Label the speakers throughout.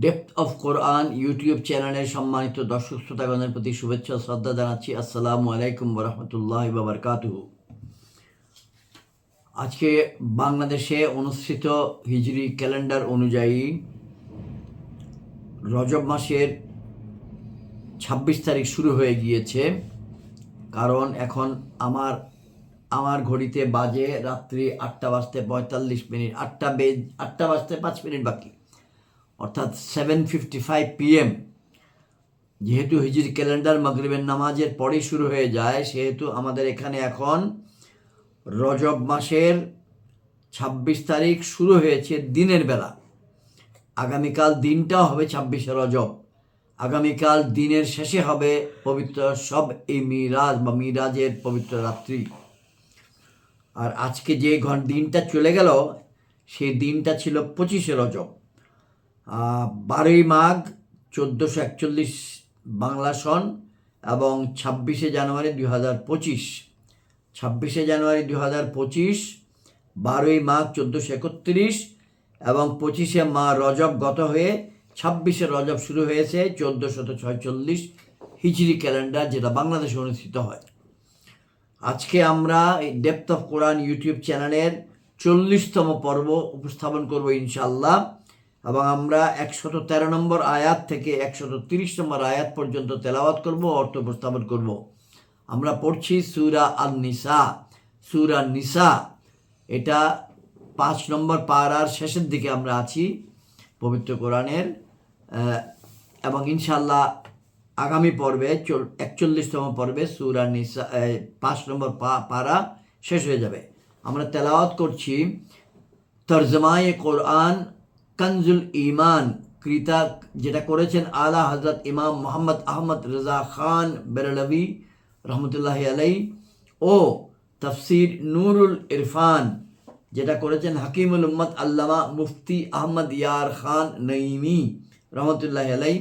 Speaker 1: Depth of Quran YouTube চ্যানেলের সম্মানিত দর্শক শ্রোতাগণের প্রতি শুভেচ্ছা ও শ্রদ্ধা জানাচ্ছি। আসসালামু আলাইকুম ওরহমতুল্লাহ বাবরকাতুহু। আজকে বাংলাদেশে অনুষ্ঠিত হিজরি ক্যালেন্ডার অনুযায়ী রজব মাসের ২৬ তারিখ শুরু হয়ে গিয়েছে। কারণ এখন আমার ঘড়িতে বাজে রাত্রি ৮টা বাজতে ৪৫ মিনিট, ৮টা বাজতে ৫ মিনিট বাকি, অর্থাৎ 7:55 PM। যেহেতু হিজরি ক্যালেন্ডার মাগরিবের নামাজের পরেই শুরু হয়ে যায়, সেহেতু আমাদের এখানে এখন রজব মাসের ২৬ তারিখ শুরু হয়েছে দিনের বেলা। আগামীকাল দিনটাও হবে ২৬শে রজব। আগামীকাল দিনের শেষে হবে পবিত্র সব এই মিরাজ বা মিরাজের পবিত্র রাত্রি। আর আজকে যে দিনটা চলে গেল, সেই দিনটা ছিল ২৫শে রজব, ১২ই মাঘ ১৪৪১ বাংলা সন এবং ২৬শে জানুয়ারি ২০২৫। ২৬শে জানুয়ারি ২০২৫, ১২ই মাঘ ১৪৩১ এবং ২৫শে রজব গত হয়ে ২৬শে রজব শুরু হয়েছে ১৪৪৬ হিজরি ক্যালেন্ডার, যেটা বাংলাদেশে অনুষ্ঠিত হয়। আজকে আমরা এই ডেপথ অফ কোরআন ইউটিউব চ্যানেলের ৪০তম পর্ব উপস্থাপন করব ইনশাআল্লাহ, এবং আমরা ১১৩ নম্বর আয়াত থেকে ১৩০ নম্বর আয়াত পর্যন্ত তেলাওয়াত করব, অর্থ উপস্থাপন করব। আমরা পড়ছি সূরা আন-নিসা। সূরা নিসা, এটা ৫ নম্বর পারার শেষের দিকে আমরা আছি পবিত্র কোরআনের, এবং ইনশাআল্লাহ আগামী পর্বে ৪১তম পর্বে সূরা নিসা ৫ নম্বর পারা শেষ হয়ে যাবে। আমরা তেলাওয়াত করছি তরজমায়ে কোরআন কানজুল ঈমান কৃতা, যেটা করেছেন আলা হযরত ইমাম মোহাম্মদ আহমদ রেজা খান বেরলভী রহমতুল্লাহি আলাইহি, ও তাফসির নূরুল ইরফান, যেটা করেছেন হাকিমুল উম্মত আল্লামা মুফতি আহমদ ইয়ার খান নঈমি রহমতুল্লাহি আলাইহি,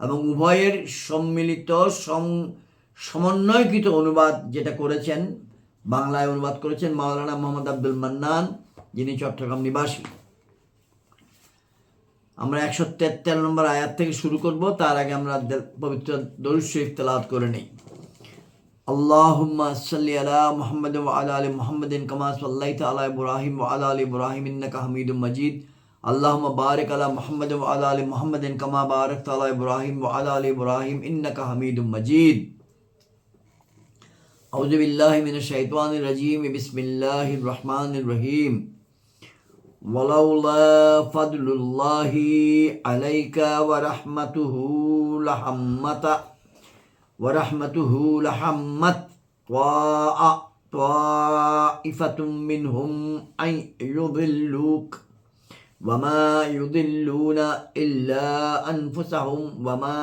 Speaker 1: এবং উভয়ের সম্মিলিত সমন্বয়কৃত অনুবাদ যেটা করেছেন, বাংলায় অনুবাদ করেছেন মাওলানা মোহাম্মদ আব্দুল মান্নান, যিনি চট্টগ্রাম নিবাসী। আমরা ১৭৩ নম্বর আয়াত থেকে শুরু করব। তার আগে আমরা পবিত্র দরুদ শরীফ তেলাওয়াত করে নেই। আল্লাহুম্মা সাল্লি আলা মুহাম্মাদ ওয়া আলা আলি মুহাম্মাদিন কামা সাল্লাইতা আলা ইব্রাহিম ওয়া আলা আলি ইব্রাহিম ইন্নাকা হামিদুম মাজিদ। আল্লাহুম্মা বারিক আলা মুহাম্মাদ ওয়া আলা আলি মুহাম্মাদিন কামা বারাকতা আলা ইব্রাহিম ওয়া আলা আলি ইব্রাহিম ইন্নাকা হামিদুম মাজিদ। আউযু বিল্লাহি মিনাশ শাইতানির রাজীম। বিসমিল্লাহির রহমানির রহিম। ওয়ালাউলা ফাদলুল্লাহি আলাইকা ওয়া রাহমাতুহু লাহাম্মাত তাইফাতুম মিনহুম আন ইউদিল্লুক ওয়া মা ইউদিল্লুনা ইল্লা আনফুসাহুম ওয়া মা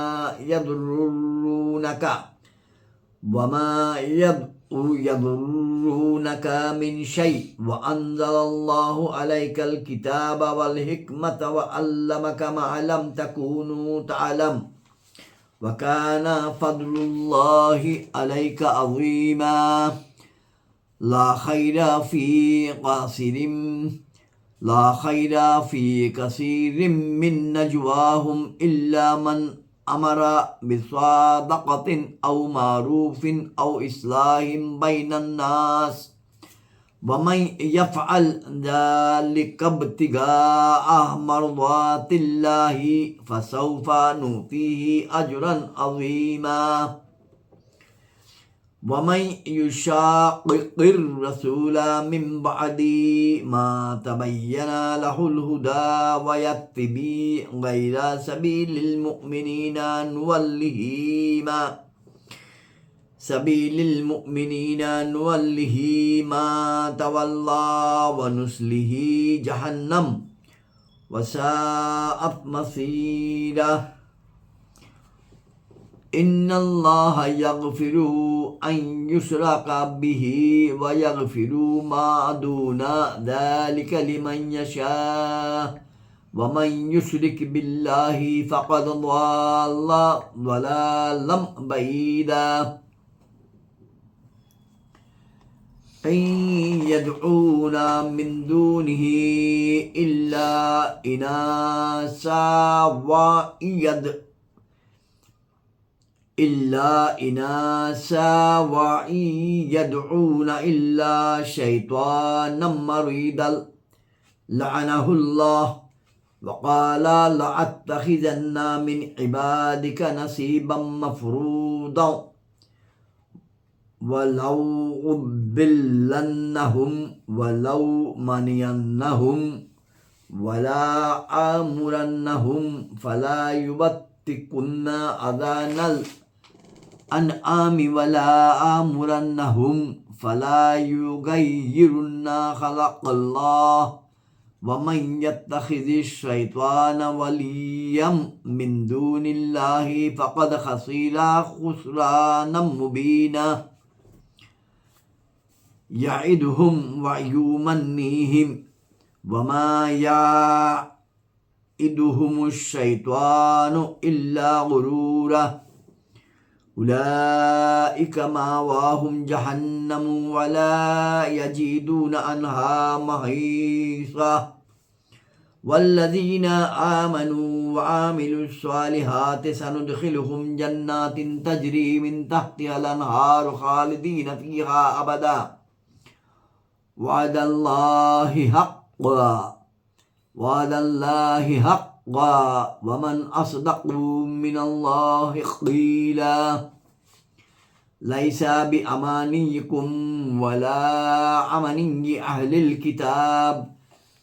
Speaker 1: ইয়াদুররুনাকা মিন শাই ওয়া আনজালাল্লাহু আলাইকাল কিতাবা ওয়াল হিকমাতা ওয়া আল্লামাকা মা লাম তাকুনু তা'লাম ওয়া কানা ফাদলুল্লাহি আলাইকা আযীমা। লা খাইরা ফি কাসীরিম মিন নাজওয়াহুম ইল্লা মান আমারা বিসাদাকাতিন আও মারুফিন আও ইসলাহিম বাইনান নাস ওয়া মান ইয়াফআল যালিকা ইবতিগাআ মারদাতিল্লাহি ফাসাউফা নুতিহি আজরান আযীমা। ওয়া মান ইউশাকিকির রাসূলা মিন বা'দি মা তাবায়্যানা লাহুল হুদা ওয়া ইয়াত্তাবি গায়রা সাবিলিল মুমিনিনা নুওয়াল্লিহি মা তাওয়াল্লা ওয়া নুসলিহি জাহান্নাম ওয়া সাআত মাসীরা। ইন্নাল্লাহা ইয়াগফিরু আন ইউশরাকা বিহি ওয়া ইয়াগফিরু মা দুনা যালিকা লিমান ইয়াশা ওয়া মান ইউশরিক বিল্লাহি ফাকাদ দাল্লা দালালাম বাঈদা। إن يدعون من دونه إلا إناسا وإن يدعون إلا شيطانا مريدا لعنه الله وقال لأتخذن من عبادك نصيبا مفروضا ولو أضلنهم ولو منينهم ولا آمرنهم فلا يبتكن أذان الأنعام ولا آمرنهم فلا يغيرن خلق الله ومن يتخذ الشيطان وليا من دون الله فقد خسر خسرانا مبينا يعدهم ويمنيهم وما يعدهم الشيطان إلا غرورا أولئك مأواهم جهنم ولا يجدون عنها محيصا والذين آمنوا وعملوا الصالحات سندخلهم جنات تجري من تحتها الأنهار خالدين فيها أبدا وعد الله حقا ومن أصدق من الله قيلا ليس بأمانيكم ولا أماني أهل الكتاب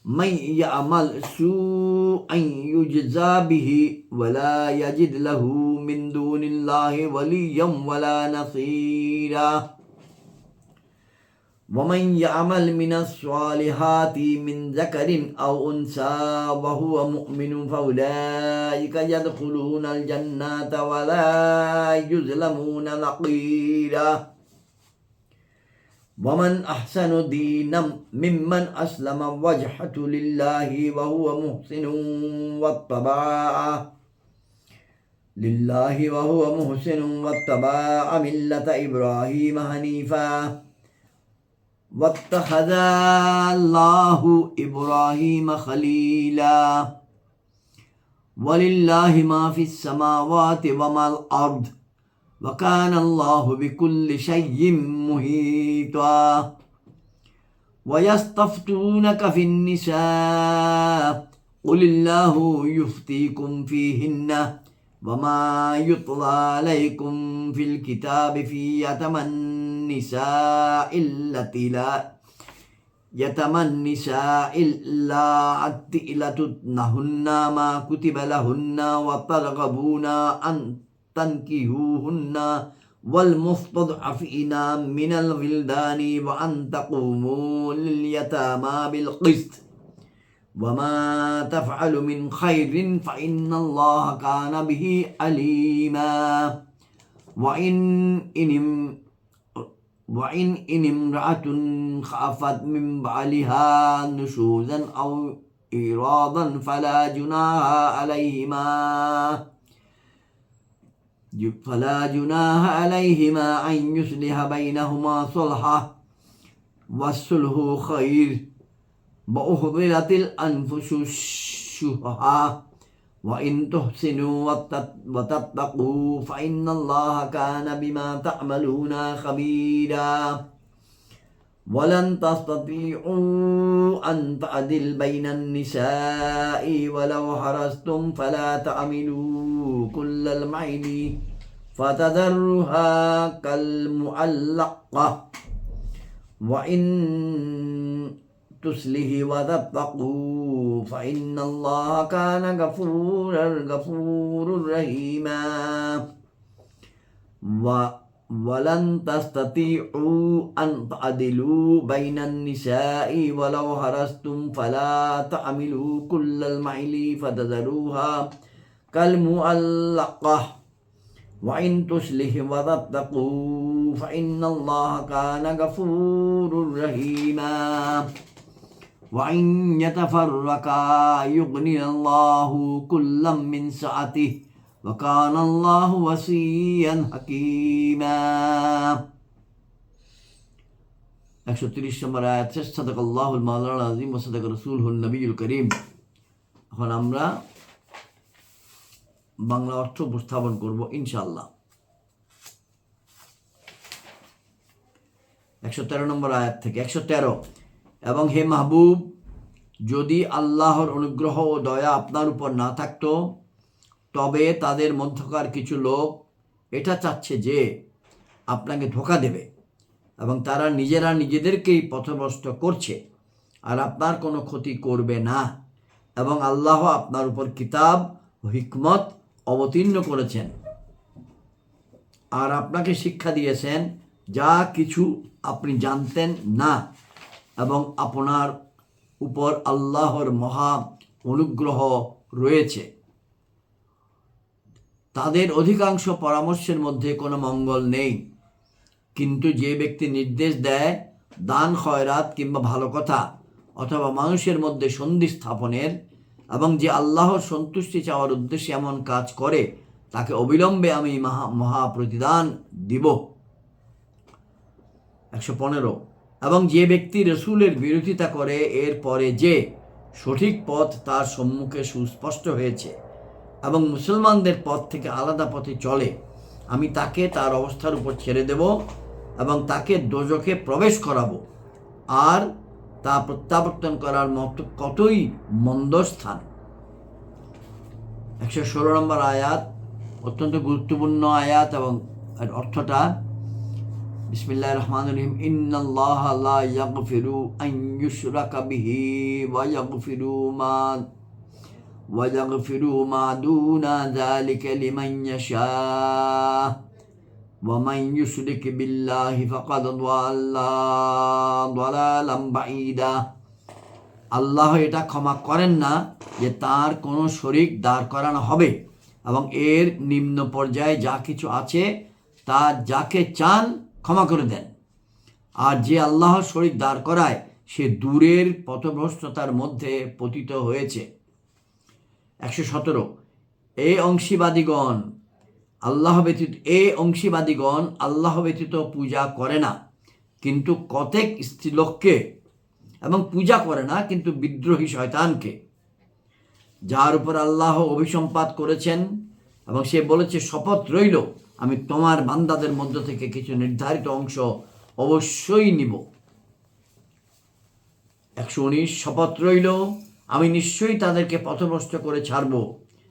Speaker 1: من يعمل سوءا يجزى به ولا يجد له من دون الله وليا ولا نصيرا ومن يعمل من الصالحات من ذكر أو أنثى وهو مؤمن فأولئك يدخلون الجنة ولا يظلمون نقيرا ومن أحسن دينا ممن أسلم وجهه لله وهو محسن واتبع ملة إبراهيم حنيفا واتخذ الله إبراهيم خليلا ولله ما في السماوات وما الأرض وكان الله بكل شيء محيطا ويستفتونك في النساء قل الله يفتيكم فيهن وما يطلى عليكم في الكتاب في يتمى النساء اللاتي لا تتنهن ما كتب لهن وترغبون أن تنكحوهن والمستضعفين من الولدان وأن تقوموا لليتامى بالقسط وما تفعل من خير فإن الله كان به عليما وإن امرأة خافت من بعلها نشوزا أو إعراضا فلا جناح عليهما أن يصلح بينهما صلحا والصلح خير وأحضرت الأنفس الشح وإن تحسنوا وتتقوا فإن الله كان بما تعملون خبيرا ولن تستطيعوا أن تعدل بين النساء ولو حرصتم فلا تعملوا كل الميل فتذرها كالمعلقة وإن تصلح وتتقوا فإن الله كان غفورا رحيما ولن تستطيعوا أن تعدلوا بين النساء ولو حرصتم فلا تعملوا كل الميل فتذروها كالمعلقة وإن تصلح وتتقوا فإن الله كان غفورا رحيما وإن يتفرقا يغني الله كلا من سعته وكان الله وسيعا حكيما 130 নম্বর আয়াত, সাদাকাল্লাহুল মাওলানা আযীম ওয়া সাদাকা রাসূলুহুন নবিয়্যুল কারীম। এখন আমরা বাংলা অর্থ উপস্থাপন করব ইনশাআল্লাহ। 113 নম্বর আয়াত থেকে। 113, এবং হে মাহবুব, যদি আল্লাহর অনুগ্রহ ও দয়া আপনার উপর না থাকতো, তবে তাদের মধ্যকার কিছু লোক এটা চাচ্ছে যে আপনাকে ধোঁকা দেবে, এবং তারা নিজেরা নিজেদেরকেই পথভ্রষ্ট করছে, আর আপনার কোনো ক্ষতি করবে না। এবং আল্লাহ আপনার উপর কিতাব ও হিকমত অবতীর্ণ করেছেন, আর আপনাকে শিক্ষা দিয়েছেন যা কিছু আপনি জানতেন না, এবং আপনার উপর আল্লাহর মহা অনুগ্রহ রয়েছে। তাদের অধিকাংশ পরামর্শের মধ্যে কোনো মঙ্গল নেই, কিন্তু যে ব্যক্তি নির্দেশ দেয় দান, খয়রাত কিংবা ভালো কথা অথবা মানুষের মধ্যে সন্ধি স্থাপনের, এবং যে আল্লাহর সন্তুষ্টি চাওয়ার উদ্দেশ্যে এমন কাজ করে, তাকে অবিলম্বে আমি মহা প্রতিদান দিব। 115, এবং যে ব্যক্তি রসুলের বিরোধিতা করে এর পরে যে সঠিক পথ তার সম্মুখে সুস্পষ্ট হয়েছে এবং মুসলমানদের পথ থেকে আলাদা পথে চলে, আমি তাকে তার অবস্থার উপর ছেড়ে দেব এবং তাকে দোজখে প্রবেশ করাবো, আর তা প্রত্যাবর্তন করার মতো কতই মন্দ স্থান। 116 নম্বর আয়াত অত্যন্ত গুরুত্বপূর্ণ আয়াত, এবং এর অর্থটা বিসমিল্লাহির রহমানির রহিম। ইন্নাল্লাহা লা ইয়াগফিরু আন ইউশরাকা বিহি ওয়া ইয়াগফিরু মা দুনা যালিকা লিমান ইয়াশা ওয়া মান ইউশরিক বিল্লাহি ফাকাদ দাল্লা দালালাম বাঈদা। আল্লাহ এটা ক্ষমা করেন না যে তার কোনো শরীক দাঁড় করানো হবে, এবং এর নিম্ন পর্যায়ে যা কিছু আছে তা যাকে চান ক্ষমা করে দেন, আর যে আল্লাহর শরীক দাঁড় করায় সে দূরের পথভ্রষ্টতার মধ্যে পতিত হয়েছে। 117, এই অংশীবাদীগণ আল্লাহ ব্যতীত পূজা করে না, কিন্তু কতেক স্ত্রীলোককে, এবং পূজা করে না কিন্তু বিদ্রোহী শয়তানকে, যার উপর আল্লাহ অভিসম্পাত করেছেন, এবং সে বলেছে, শপথ রইল আমি তোমার বান্দাদের মধ্য থেকে কিছু নির্ধারিত অংশ অবশ্যই নিব। 119, শপথ রইল আমি নিশ্চয়ই তাদেরকে পথভ্রষ্ট করে ছাড়ব,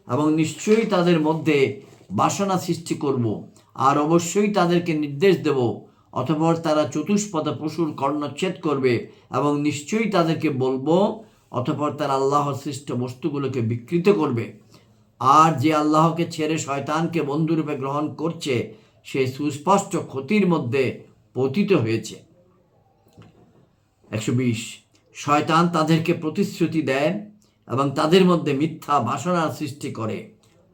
Speaker 1: এবং নিশ্চয়ই তাদের মধ্যে বাসনা সৃষ্টি করব, আর অবশ্যই তাদেরকে নির্দেশ দেব, অতঃপর তারা চতুষ্পদ পশুর কর্ণচ্ছেদ করবে, এবং নিশ্চয়ই তাদেরকে বলবো, অতঃপর তারা আল্লাহর সৃষ্ট বস্তুগুলোকে বিকৃত করবে, আর যে আল্লাহকে ছেড়ে শয়তানকে বন্ধুরূপে গ্রহণ করছে সে সুস্পষ্ট ক্ষতির মধ্যে পতিত হয়েছে। 120, শয়তান তাদেরকে প্রতিশ্রুতি দেয় এবং তাদের মধ্যে মিথ্যা বাসনার সৃষ্টি করে,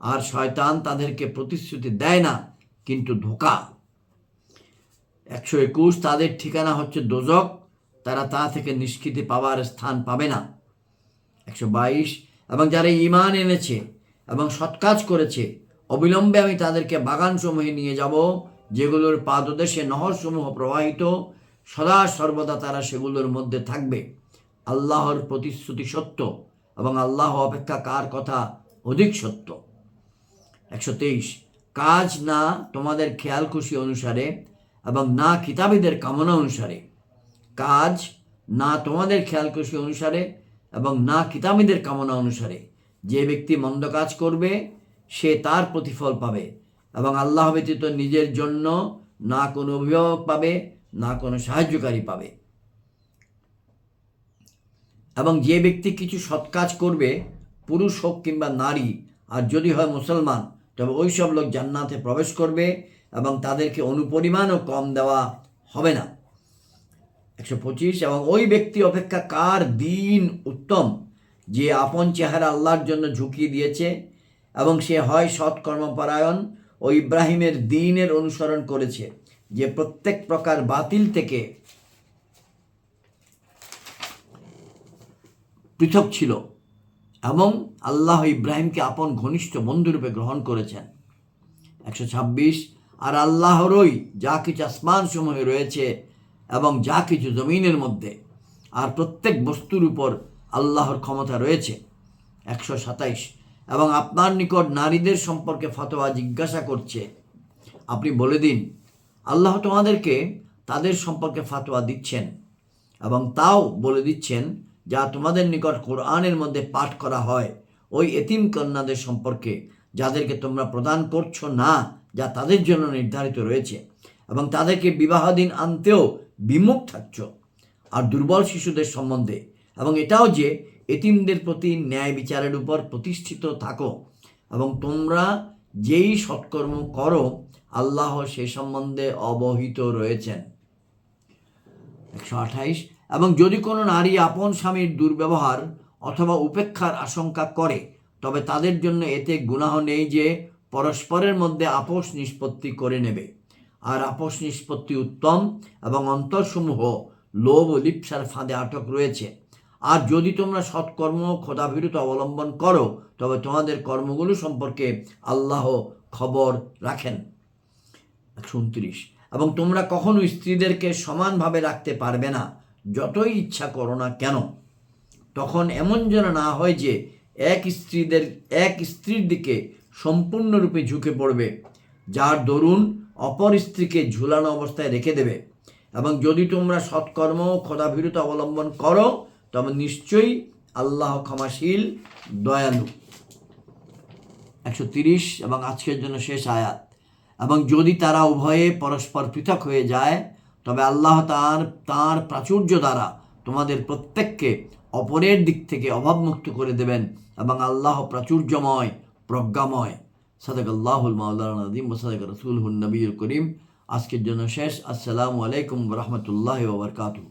Speaker 1: আর শয়তান তাদেরকে প্রতিশ্রুতি দেয় না কিন্তু ধোঁকা। 121, তাদের ঠিকানা হচ্ছে দোজখ, তারা তা থেকে নিষ্কৃতি পাওয়ার স্থান পাবে না। 122, এবং যারা ঈমান এনেছে এবং সৎকাজ করেছে, অবিলম্বে আমি তাদেরকে বাগানসমূহে নিয়ে যাব, যেগুলোর পাদদেশে নহরসমূহ প্রবাহিত, সদা সর্বদা তারা সেগুলোর মধ্যে থাকবে। আল্লাহর প্রতিশ্রুতি সত্য, এবং আল্লাহ অপেক্ষা কার কথা অধিক সত্য। 123, কাজ না তোমাদের খেয়াল খুশি অনুসারে এবং না কিতাবীদের কামনা অনুসারে, কাজ না তোমাদের খেয়াল খুশি অনুসারে এবং না কিতাবীদের কামনা অনুসারে। যে ব্যক্তি মন্দ কাজ করবে সে তার প্রতিফল পাবে, এবং আল্লাহ ব্যতীত নিজের জন্য না কোনো অভিভাবক পাবে, না কোনো সাহায্যকারী পাবে। এবং যে ব্যক্তি কিছু সৎ কাজ করবে, পুরুষ হোক কিংবা নারী, আর যদি হয় মুসলমান, তবে ওই সব লোক জান্নাতে প্রবেশ করবে এবং তাদেরকে অনুপরিমাণও কম দেওয়া হবে না। 125, এবং ওই ব্যক্তি অপেক্ষা কার দিন উত্তম, যে আপন চেহারা আল্লাহর জন্য ঝুঁকিয়ে দিয়েছে, এবং সে হয় সৎকর্মপরায়ণ ও ইব্রাহিমের দ্বীনের অনুসরণ করেছে, যে প্রত্যেক প্রকার বাতিল থেকে পৃথক ছিল, এবং আল্লাহ ইব্রাহিমকে আপন ঘনিষ্ঠ বন্ধুরূপে গ্রহণ করেছেন। 126, আর আল্লাহরই যা কিছু আসমান সমূহে রয়েছে এবং যা কিছু জমিনের মধ্যে, আর প্রত্যেক বস্তুর উপর আল্লাহর ক্ষমতা রয়েছে। 127 এবং আপনার নিকট নারীদের সম্পর্কে ফতোয়া জিজ্ঞাসা করছে, আপনি বলে দিন আল্লাহ তোমাদেরকে তাদের সম্পর্কে ফতোয়া দিচ্ছেন এবং তাও বলে দিচ্ছেন যা তোমাদের নিকট কোরআনের মধ্যে পাঠ করা হয় ওই এতিম কন্যাদের সম্পর্কে যাদেরকে তোমরা প্রদান করছো না, যা তাদের জন্য নির্ধারিত রয়েছে, এবং তাদেরকে বিবাহাধীন আনতেও বিমুখ থাকছ, আর দুর্বল শিশুদের সম্বন্ধে, এবং এটাও যে এতিমদের প্রতি ন্যায় বিচারের উপর প্রতিষ্ঠিত থাকো, এবং তোমরা যেই সৎকর্ম করো আল্লাহ সে সম্বন্ধে অবহিত রয়েছেন। 128 এবং যদি কোনো নারী আপন স্বামীর দুর্ব্যবহার অথবা উপেক্ষার আশঙ্কা করে তবে তাদের জন্য এতে গুনাহ নেই যে পরস্পরের মধ্যে আপোষ নিষ্পত্তি করে নেবে, আর আপোষ নিষ্পত্তি উত্তম, এবং অন্তরসমূহ লোভ ও লিপ্সার ফাঁদে আটক রয়েছে। আর যদি তোমরা সৎকর্ম খোদাভীরুতা অবলম্বন করো তবে তোমাদের কর্মগুলো সম্পর্কে আল্লাহ খবর রাখেন। 129 এবং তোমরা কখনো স্ত্রীদেরকে সমানভাবে রাখতে পারবে না, যতই ইচ্ছা করো না কেন। তখন এমন যেন না হয় যে এক স্ত্রীর দিকে সম্পূর্ণরূপে ঝুঁকে পড়বে, যার দরুন অপর স্ত্রীকে ঝুলানো অবস্থায় রেখে দেবে। এবং যদি তোমরা সৎকর্ম খোদাভীরুতা অবলম্বন করো তবে নিশ্চয়ই আল্লাহ ক্ষমাশীল দয়ালু। 130 এবং আজকের জন্য শেষ আয়াত। এবং যদি তারা উভয়ে পরস্পর পৃথক হয়ে যায় তবে আল্লাহ তাঁর প্রাচুর্য দ্বারা তোমাদের প্রত্যেককে অপরের দিক থেকে অভাবমুক্ত করে দেবেন, এবং আল্লাহ প্রাচুর্যময় প্রজ্ঞাময়। সাদাকাল্লাহুল মাওলানা আযীম ওয়া সাদাকা রাসূলুহুন নবিয়্যুল করিম। আজকের জন্য শেষ। আসসালামু আলাইকুম ওয়া রাহমাতুল্লাহি ওয়া বারাকাতুহু।